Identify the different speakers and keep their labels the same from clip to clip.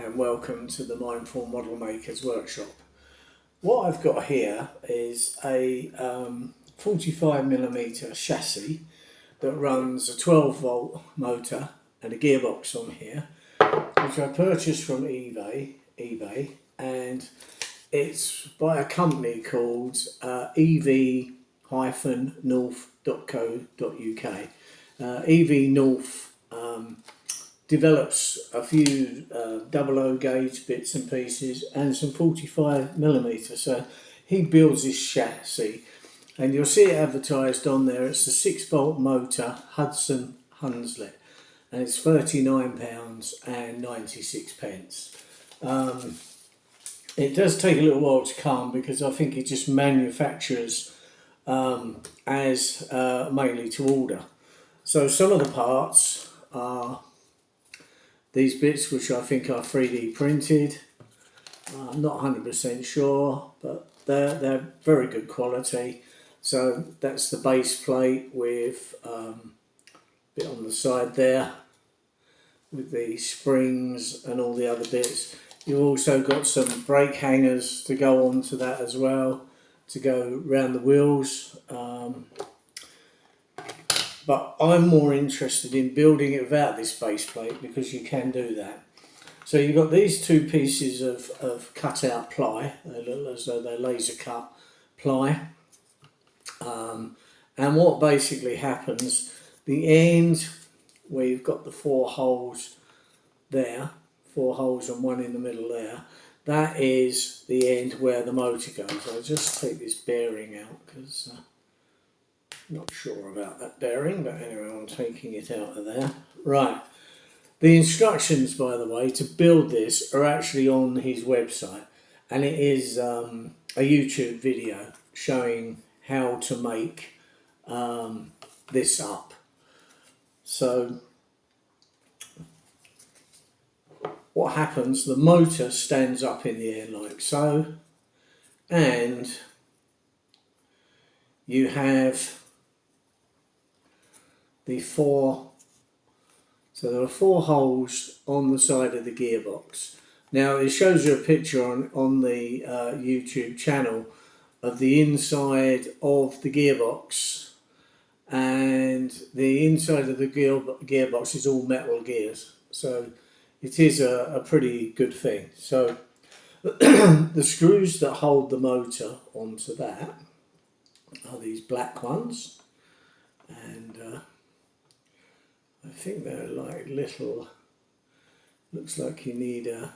Speaker 1: and welcome to the Mindful Model Makers Workshop. What I've got here is a 45mm chassis that runs a 12-volt motor and a gearbox on here, which I purchased from eBay, and it's by a company called ev-north.co.uk. EV North develops a few 00 gauge bits and pieces and some 45mm. So he builds this chassis, and you'll see it advertised on there. It's a 6-volt motor Hudson Hunslet, and it's £39.96. It does take a little while to come because I think it just manufactures as mainly to order. So some of the parts are these bits, which I think are 3D printed. I'm not 100% sure, but they're very good quality. So that's the base plate with a bit on the side there with the springs and all the other bits. You've also got some brake hangers to go onto that as well, to go around the wheels. But I'm more interested in building it without this base plate, because you can do that. So you've got these two pieces of cut out ply. They look as though they're laser cut ply. And what basically happens, the end where you've got the 4 holes there, 4 holes and one in the middle there, that is the end where the motor goes. I'll just take this bearing out because not sure about that bearing, but anyway, I'm taking it out of there. Right, the instructions, by the way, to build this are actually on his website, and it is a YouTube video showing how to make this up. So what happens, the motor stands up in the air like so, and you have the 4, so there are 4 holes on the side of the gearbox. Now it shows you a picture on the YouTube channel of the inside of the gearbox, and the inside of the gearbox is all metal gears, so it is a pretty good thing. So the screws that hold the motor onto that are these black ones, and I think they're like little, looks like you need a,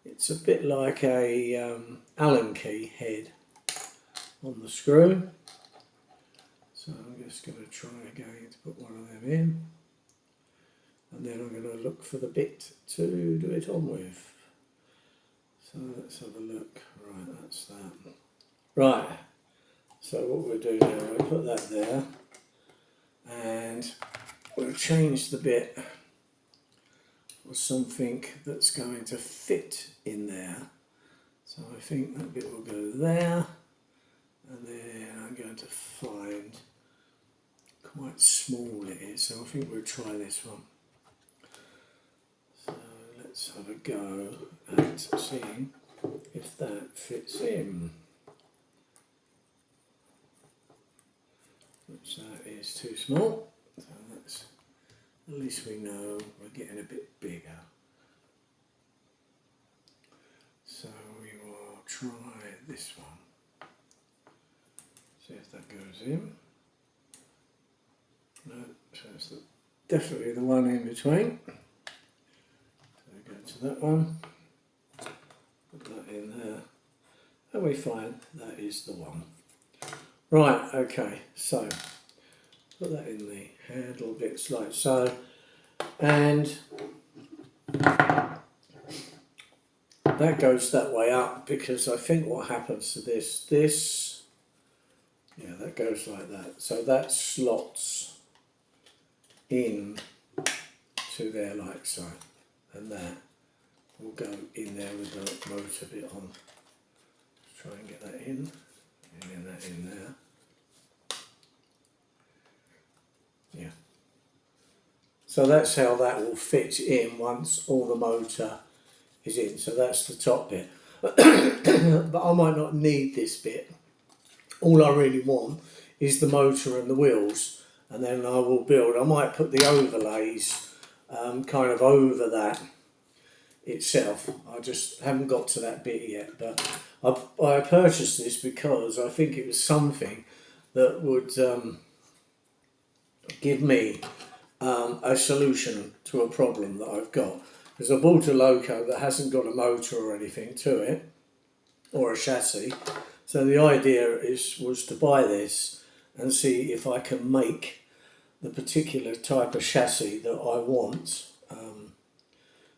Speaker 1: it's a bit like a Allen key head on the screw. So I'm just going to try again to put one of them in, and then I'm going to look for the bit to do it on with. So let's have a look. Right, that's that. Right, so what we'll do now, we'll put that there, and we'll change the bit for something that's going to fit in there. So I think that bit will go there, and then I'm going to find quite small it is, so I think we'll try this one. So let's have a go at seeing if that fits in. Which that is too small, so that's, at least we know we're getting a bit bigger. So we will try this one. See if that goes in. No, so it's definitely the one in between. So we go to that one, put that in there, and we find that is the one. Right, okay, so put that in the handle bits like so, and that goes that way up, because I think what happens to this, yeah, that goes like that. So that slots in to there like so, and that will go in there with the motor bit on. Let's try and get that in, and then that in there. So that's how that will fit in once all the motor is in. So that's the top bit. But I might not need this bit. All I really want is the motor and the wheels, and then I will build. I might put the overlays kind of over that itself. I just haven't got to that bit yet, but I purchased this because I think it was something that would give me a solution to a problem that I've got. Because I bought a Loco that hasn't got a motor or anything to it, or a chassis. So the idea was to buy this and see if I can make the particular type of chassis that I want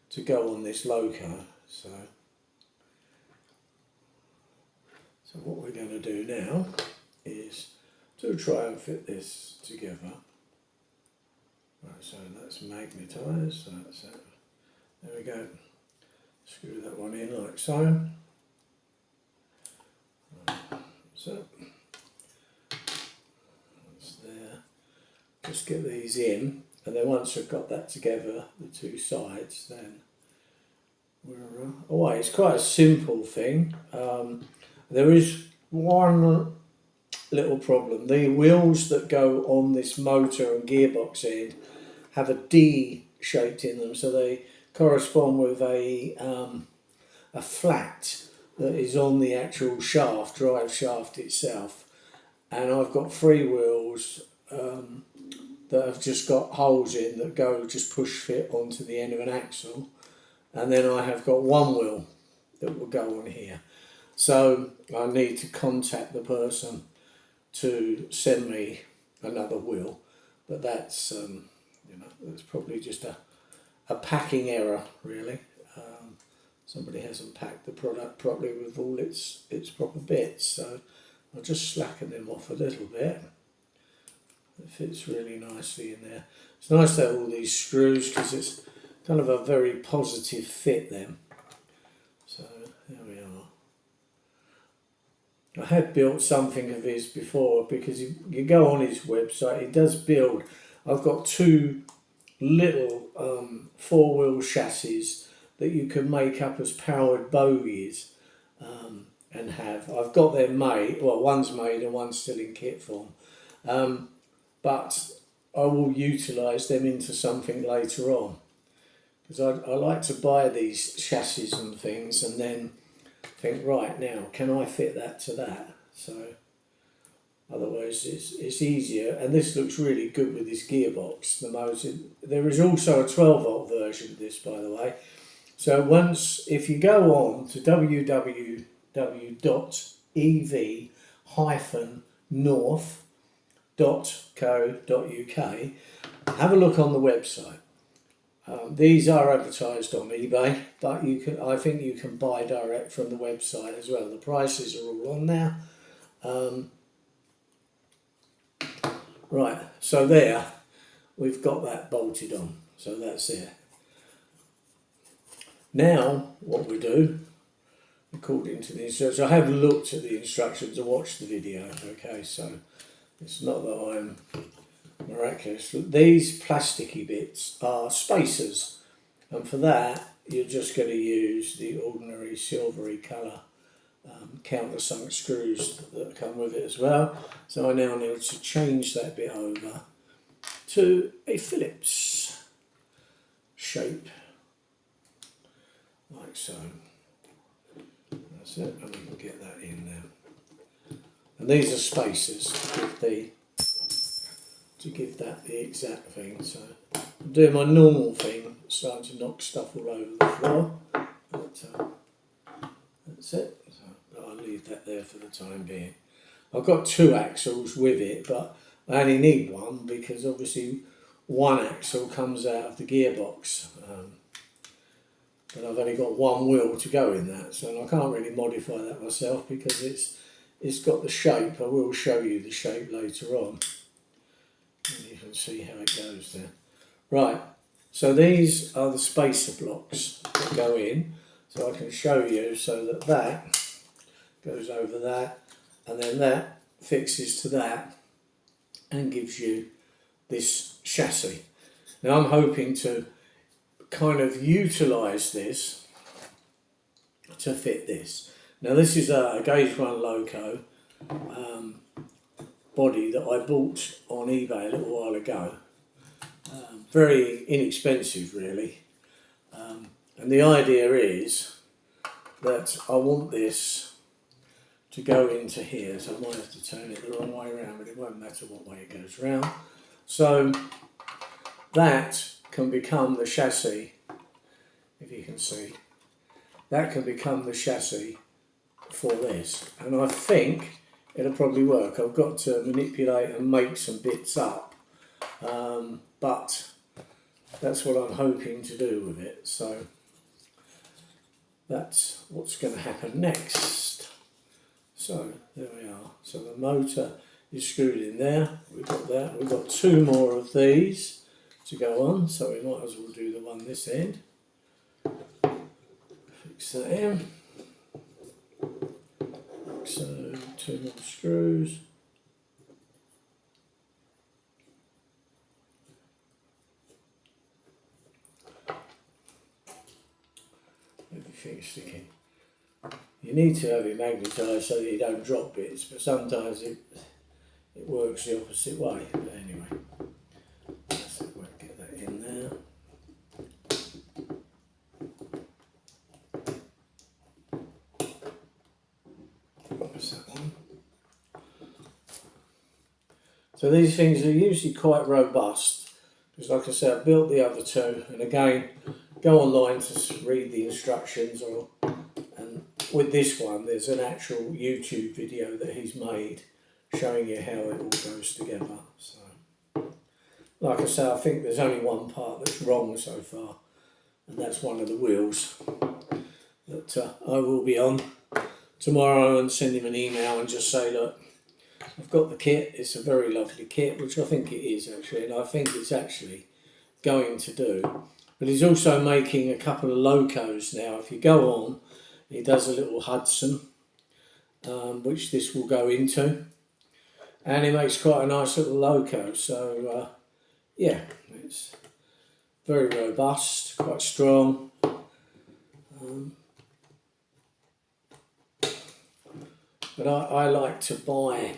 Speaker 1: to go on this Loco. So what we're going to do now is to try and fit this together. Right, so that's magnetised, so that's it. There we go. Screw that one in like so. So that's there. Just get these in, and then once I've got that together, the two sides, then we're away. It's quite a simple thing. There is one little problem. The wheels that go on this motor and gearbox end have a D shaped in them, so they correspond with a flat that is on the actual shaft, drive shaft itself. And I've got three wheels that have just got holes in that go just push fit onto the end of an axle, and then I have got one wheel that will go on here. So I need to contact the person to send me another wheel, but that's that's probably just a packing error, really. Somebody hasn't packed the product properly with all its proper bits, so I'll just slacken them off a little bit. It fits really nicely in there. It's nice to have all these screws because it's kind of a very positive fit then. So there we are. I had built something of his before, because you go on his website, he does build. I've got two little four-wheel chassis that you can make up as powered bogies and have. I've got them made, well, one's made and one's still in kit form. But I will utilise them into something later on, because I like to buy these chassis and things and then think, right, now can I fit that to that? So otherwise it's easier, and this looks really good with this gearbox, the motor. There is also a 12 volt version of this, by the way. So if you go on to www.ev-north.co.uk, have a look on the website. These are advertised on eBay, but I think you can buy direct from the website as well. The prices are all on there. Right, so there, we've got that bolted on, so that's it. Now, what we do, according to the instructions, I have looked at the instructions and watched the video, okay, so it's not that I'm miraculous. These plasticky bits are spacers, and for that, you're just going to use the ordinary silvery colour countersunk screws that come with it as well. So I now need to change that bit over to a Phillips shape, like so. That's it, and we can get that in there. And these are spacers to give that the exact thing. So I'm doing my normal thing, starting to knock stuff all over the floor. But that's it. So I'll leave that there for the time being. I've got two axles with it, but I only need one because obviously one axle comes out of the gearbox. But I've only got one wheel to go in that, so I can't really modify that myself because it's got the shape. I will show you the shape later on, and you can see how it goes there. Right, so these are the spacer blocks that go in, so I can show you so that goes over that, and then that fixes to that and gives you this chassis. Now I'm hoping to kind of utilise this to fit this. Now this is a Gauge 1 Loco body that I bought on eBay a little while ago. Very inexpensive really. And the idea is that I want this to go into here, so I might have to turn it the wrong way around, but it won't matter what way it goes around. So that can become the chassis, if you can see. That can become the chassis for this, and I think it'll probably work. I've got to manipulate and make some bits up, but that's what I'm hoping to do with it. So that's what's going to happen next. So there we are. So the motor is screwed in there. We've got that. We've got 2 more of these to go on, so we might as well do the one this end. Fix that in. So 2 more screws. Everything's sticking. You need to have it magnetised so that you don't drop bits, but sometimes it works the opposite way. But anyway, so we'll get that in there. What's that one? So these things are usually quite robust, because like I said, I built the other 2, and again, go online to read the instructions, and with this one there's an actual YouTube video that he's made showing you how it all goes together. So like I say, I think there's only one part that's wrong so far, and that's one of the wheels that I will be on tomorrow and send him an email and just say, look, I've got the kit, it's a very lovely kit, which I think it is actually, and I think it's actually going to do. But he's also making a couple of Locos now. If you go on, he does a little Hudson, which this will go into. And he makes quite a nice little Loco. So, yeah, it's very robust, quite strong. But I like to buy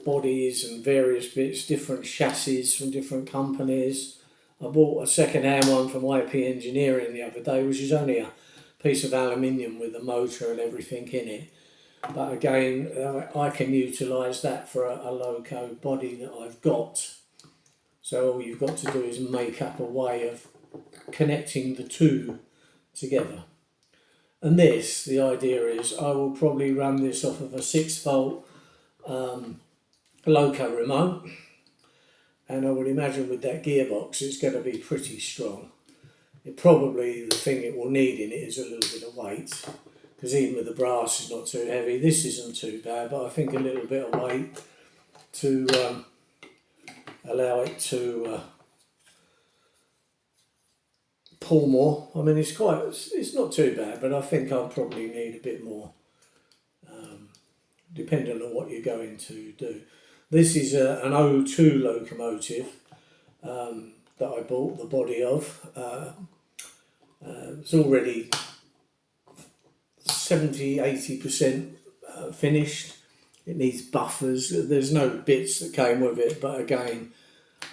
Speaker 1: bodies and various bits, different chassis from different companies. I bought a second-hand one from IP Engineering the other day, which is only a piece of aluminium with a motor and everything in it. But again, I can utilise that for a Loco body that I've got. So all you've got to do is make up a way of connecting the 2 together. And this, the idea is, I will probably run this off of a 6-volt Loco remote. And I would imagine with that gearbox it's going to be pretty strong. It probably, the thing it will need in it is a little bit of weight, because even with the brass it's not too heavy. This isn't too bad, but I think a little bit of weight to allow it to pull more. I mean, it's not too bad, but I think I'll probably need a bit more, depending on what you're going to do. This is an O2 locomotive that I bought the body of. It's already 70–80% finished. It needs buffers. There's no bits that came with it, but again,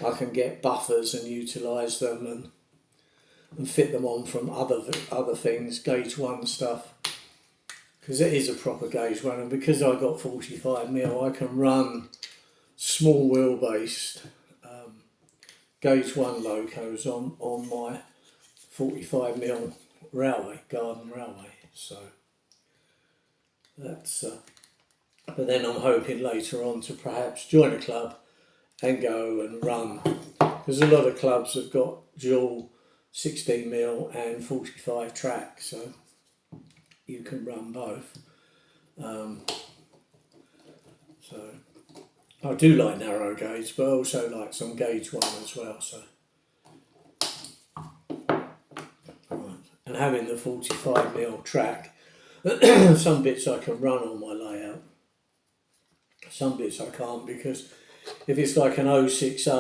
Speaker 1: I can get buffers and utilise them and fit them on from other things, Gauge 1 stuff, because it is a proper Gauge 1, and because I got 45mm, I can run small wheelbase Gauge 1 Locos on my 45mm garden railway. So that's but then I'm hoping later on to perhaps join a club and go and run, because a lot of clubs have got dual 16mm and 45 track, so you can run both. So I do like narrow gauge, but I also like some Gauge 1 as well. So, right. And having the 45mm track, some bits I can run on my layout, some bits I can't, because if it's like an 060,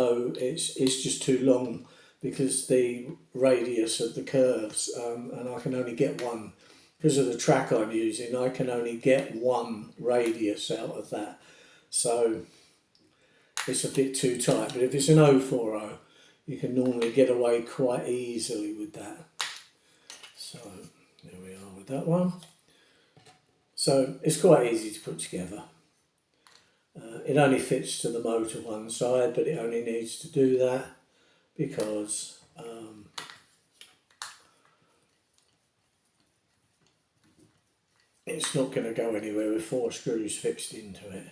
Speaker 1: it's just too long because the radius of the curves, and I can only get one, because of the track I'm using, I can only get one radius out of that. So it's a bit too tight, but if it's an 040, you can normally get away quite easily with that. So there we are with that one. So it's quite easy to put together. It only fits to the motor one side, but it only needs to do that because it's not going to go anywhere with 4 screws fixed into it.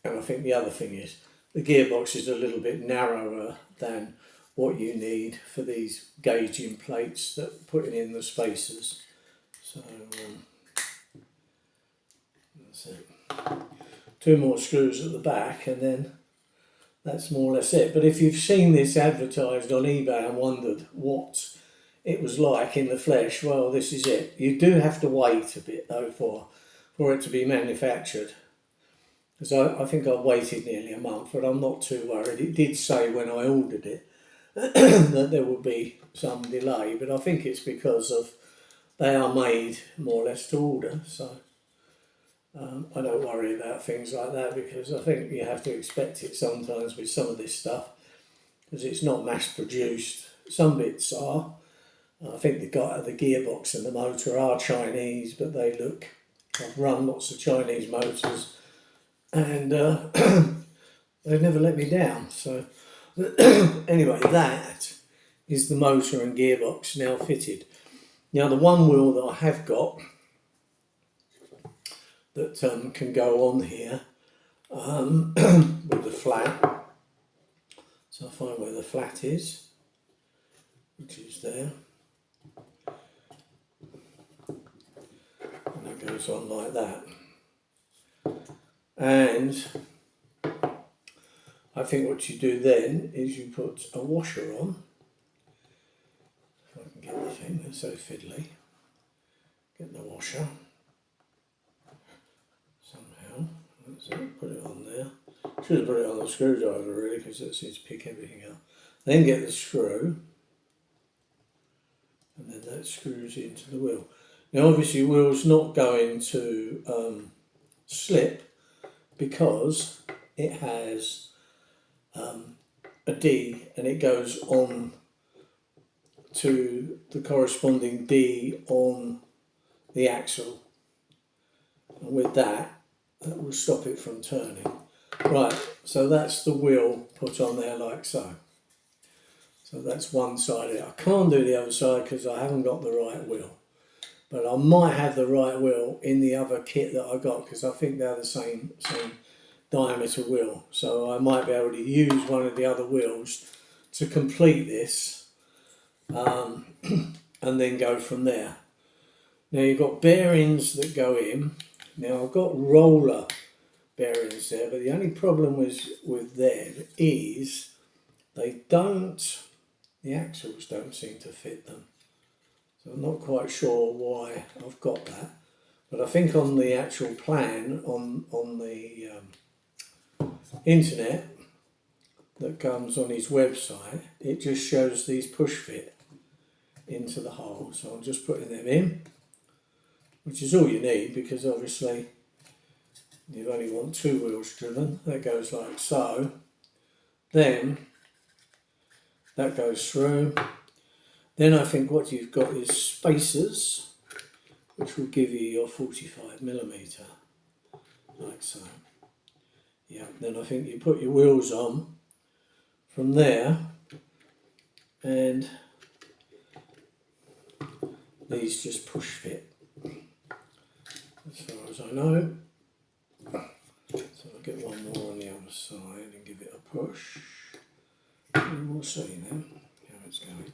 Speaker 1: And I think the other thing is the gearbox is a little bit narrower than what you need for these gauging plates that putting in the spacers. So that's it. 2 more screws at the back, and then that's more or less it. But if you've seen this advertised on eBay and wondered what it was like in the flesh, well, this is it. You do have to wait a bit though for it to be manufactured. Because I think I waited nearly a month, but I'm not too worried. It did say when I ordered it that there would be some delay, but I think it's because of they are made more or less to order. So I don't worry about things like that, because I think you have to expect it sometimes with some of this stuff, because it's not mass produced. Some bits are. I think the gearbox and the motor are Chinese, but they look. I've run lots of Chinese motors, and they've never let me down. So anyway, that is the motor and gearbox now fitted. Now the one wheel that I have got that can go on here with the flat. So I'll find where the flat is, which is there. And that goes on like that. And I think what you do then is you put a washer on. If I can get the thing, that's so fiddly. Get the washer. Somehow. That's it, put it on there. Should have put it on the screwdriver really, because that seems to pick everything up. Then get the screw. And then that screws into the wheel. Now obviously the wheel's not going to slip, because it has a D and it goes on to the corresponding D on the axle, and with that will stop it from turning. Right, so that's the wheel put on there like so. So that's one side of it. I can't do the other side because I haven't got the right wheel, but I might have the right wheel in the other kit that I got, because I think they're the same diameter wheel. So I might be able to use one of the other wheels to complete this and then go from there. Now you've got bearings that go in. Now I've got roller bearings there, but the only problem with them is the axles don't seem to fit them. So I'm not quite sure why I've got that. But I think on the actual plan on the internet that comes on his website, it just shows these push fit into the hole. So I'm just putting them in, which is all you need, because obviously you only want 2 wheels driven. That goes like so. Then that goes through. Then I think what you've got is spacers, which will give you your 45mm, like so. Yeah, then I think you put your wheels on from there, and these just push fit, as far as I know. So I'll get one more on the other side and give it a push, and we'll see now how it's going.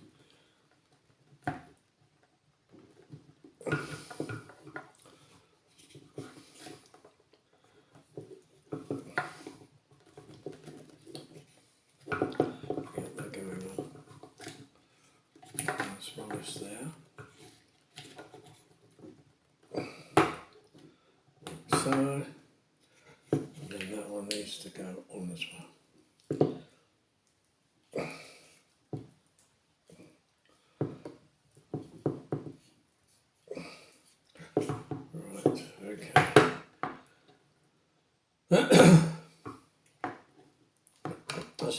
Speaker 1: There. So, and then that one needs to go on as well.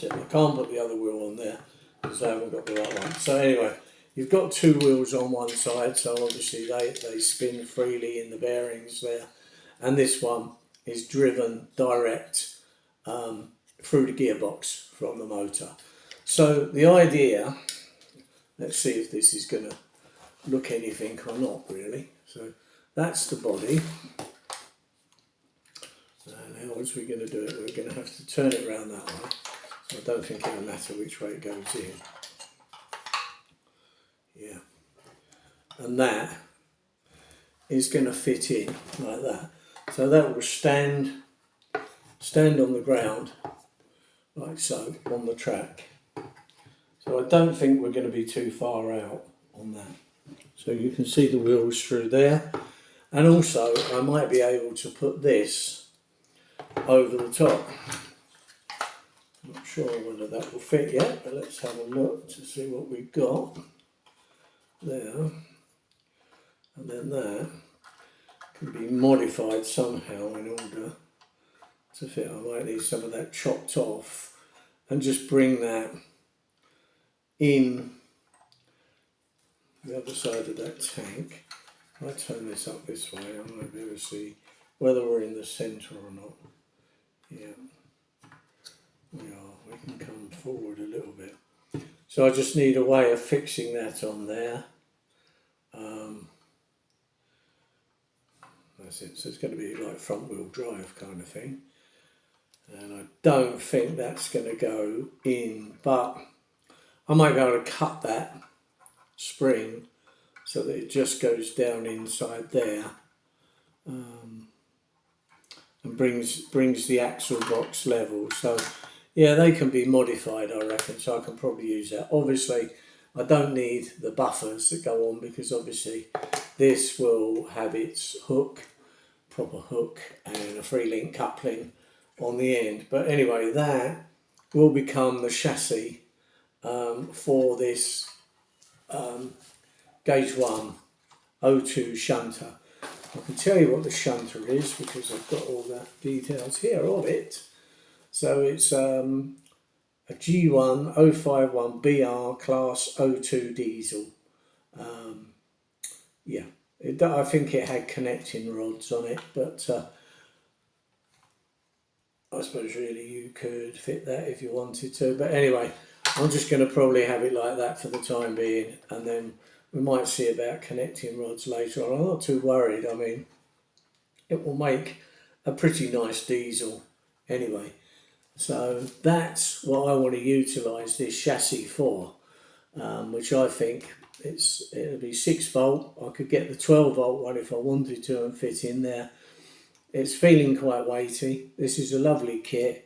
Speaker 1: that's it. I can't put the other wheel on there because I haven't got the right one. So anyway, you've got two wheels on one side, so obviously they spin freely in the bearings there. And this one is driven direct through the gearbox from the motor. So the idea, let's see if this is going to look anything or not really. So that's the body. And how else are we going to do it? We're going to have to turn it around that way. So I don't think it'll matter which way it goes in. Yeah. And that is going to fit in like that. So that will stand on the ground like so on the track. So I don't think we're going to be too far out on that. So you can see the wheels through there. And also I might be able to put this over the top. I'm not sure whether that will fit yet, but let's have a look to see what we've got there. And then that can be modified somehow in order to fit. I might need some of that chopped off and just bring that in the other side of that tank. If I turn this up this way, I might be able to see whether we're in the centre or not. Yeah, we are. We can come forward a little bit. So I just need a way of fixing that on there. That's it. So it's going to be like front wheel drive kind of thing. And I don't think that's going to go in, but I might be able to cut that spring so that it just goes down inside there, and brings the axle box level. So yeah, they can be modified, I reckon, so I can probably use that. Obviously I don't need the buffers that go on because obviously this will have its hook, proper hook, and a 3-link coupling on the end. But anyway, that will become the chassis for this Gauge 1 O2 shunter. I can tell you what the shunter is because I've got all the details here of it. So it's a G1 051 BR class O2 diesel. Yeah, I think it had connecting rods on it, but I suppose really you could fit that if you wanted to. But anyway, I'm just going to probably have it like that for the time being, and then we might see about connecting rods later on. I'm not too worried. I mean, it will make a pretty nice diesel anyway. So that's what I want to utilise this chassis for, which I think it'll be 6 volt. I could get the 12 volt one if I wanted to and fit in there. It's feeling quite weighty. This is a lovely kit.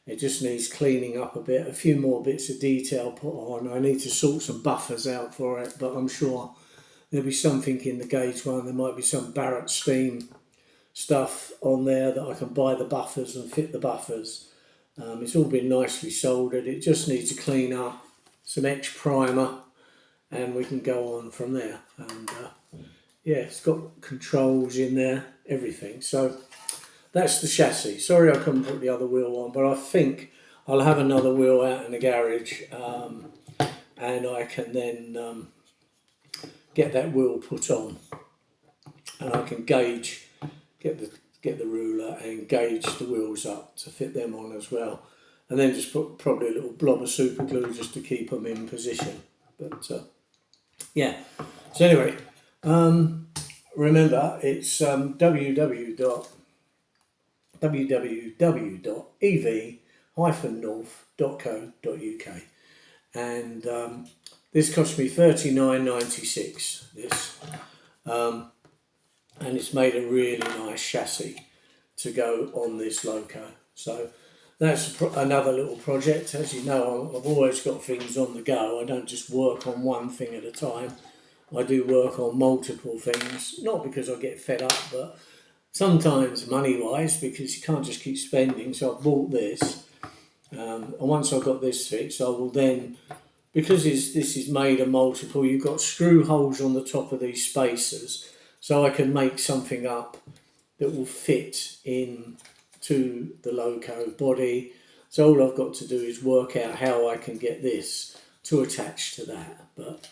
Speaker 1: It just needs cleaning up a bit, a few more bits of detail put on. I need to sort some buffers out for it, but I'm sure there'll be something in the Gauge 1. There might be some Barrett Steam stuff on there that I can buy the buffers and fit the buffers. It's all been nicely soldered. It just needs to clean up, some X primer, and we can go on from there. And yeah, it's got controls in there, everything. So that's the chassis. Sorry I couldn't put the other wheel on, but I think I'll have another wheel out in the garage, and I can then get that wheel put on, and I can gauge, get the ruler and gauge the wheels up to fit them on as well, and then just put probably a little blob of super glue just to keep them in position. But yeah, so anyway, remember it's www.ev-north.co.uk, and this cost me $39.96. This. And it's made a really nice chassis to go on this Loco. So that's another little project. As you know, I've always got things on the go. I don't just work on one thing at a time. I do work on multiple things, not because I get fed up, but sometimes money-wise, because you can't just keep spending. So I bought this, and once I've got this fixed, I will then, because this is made a multiple, you've got screw holes on the top of these spacers, so I can make something up that will fit in to the Loco body. So all I've got to do is work out how I can get this to attach to that. But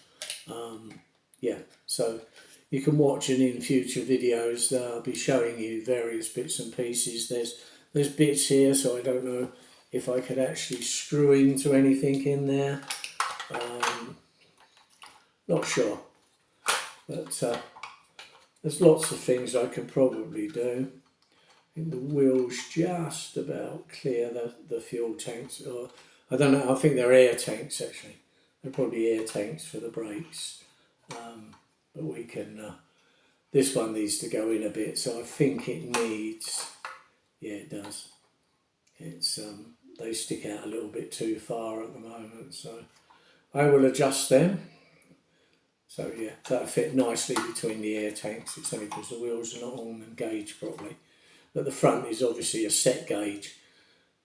Speaker 1: yeah, so you can watch, and in future videos I'll be showing you various bits and pieces. There's bits here, so I don't know if I could actually screw into anything in there. Not sure, but there's lots of things I can probably do. I think the wheels just about clear the fuel tanks, or I don't know, I think they're air tanks actually. They're probably air tanks for the brakes. But we can, this one needs to go in a bit, so I think it needs, yeah it does. It's, they stick out a little bit too far at the moment, so I will adjust them. So yeah, that'll fit nicely between the air tanks. It's only because the wheels are not on and gauged properly. But the front is obviously a set gauge.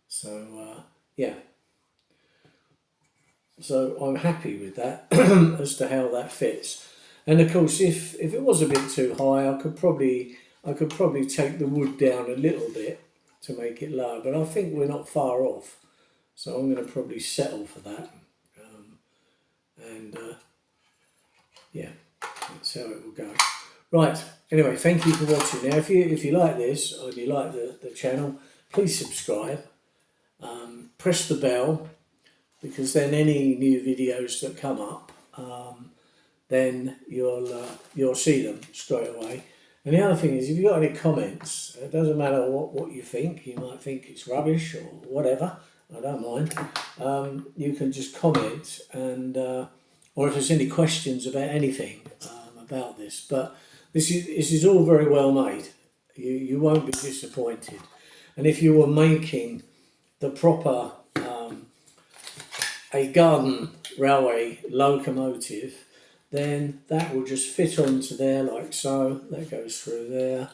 Speaker 1: So yeah. So I'm happy with that as to how that fits. And of course, if it was a bit too high, I could probably take the wood down a little bit to make it lower. But I think we're not far off. So I'm going to probably settle for that. Yeah, that's how it will go. Right, anyway, thank you for watching. Now, if you like this, or if you like the channel, please subscribe. Press the bell, because then any new videos that come up, then you'll see them straight away. And the other thing is, if you've got any comments, it doesn't matter what you think. You might think it's rubbish or whatever. I don't mind. You can just comment, and or if there's any questions about anything about this. But this is all very well made. You won't be disappointed. And if you were making the proper a garden railway locomotive, then that will just fit onto there like so. That goes through there.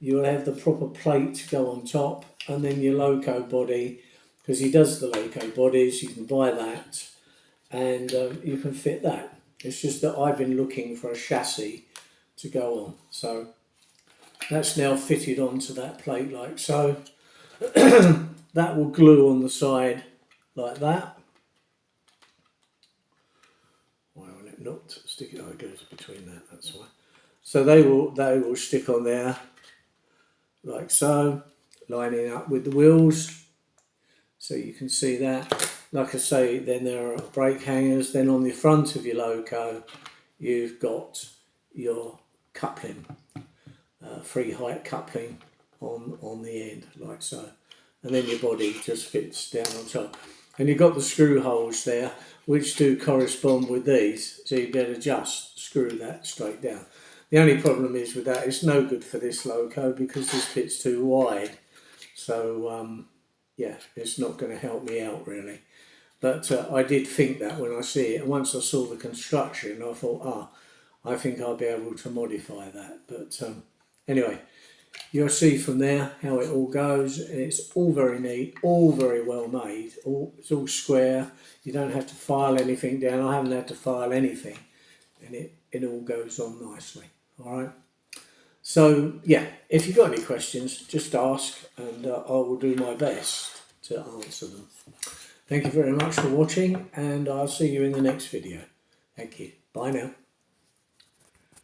Speaker 1: You'll have the proper plate to go on top, and then your loco body, because he does the loco bodies, you can buy that, and you can fit that. It's just that I've been looking for a chassis to go on. So that's now fitted onto that plate like so. That will glue on the side like that. Why will it not stick it? Oh, it goes between that, that's why. So they will stick on there like so, lining up with the wheels. So you can see that. Like I say, then there are brake hangers. Then on the front of your loco, you've got your coupling, free height coupling on the end, like so. And then your body just fits down on top. And you've got the screw holes there, which do correspond with these. So you better just screw that straight down. The only problem is with that, it's no good for this loco because this bit's too wide. So yeah, it's not going to help me out really. But I did think that when I see it, and once I saw the construction, I thought, I think I'll be able to modify that. But anyway, you'll see from there how it all goes. It's all very neat, all very well made. It's all square. You don't have to file anything down. I haven't had to file anything, and it all goes on nicely. All right. So yeah, if you've got any questions, just ask, and I will do my best to answer them. Thank you very much for watching, and I'll see you in the next video. Thank you. Bye now.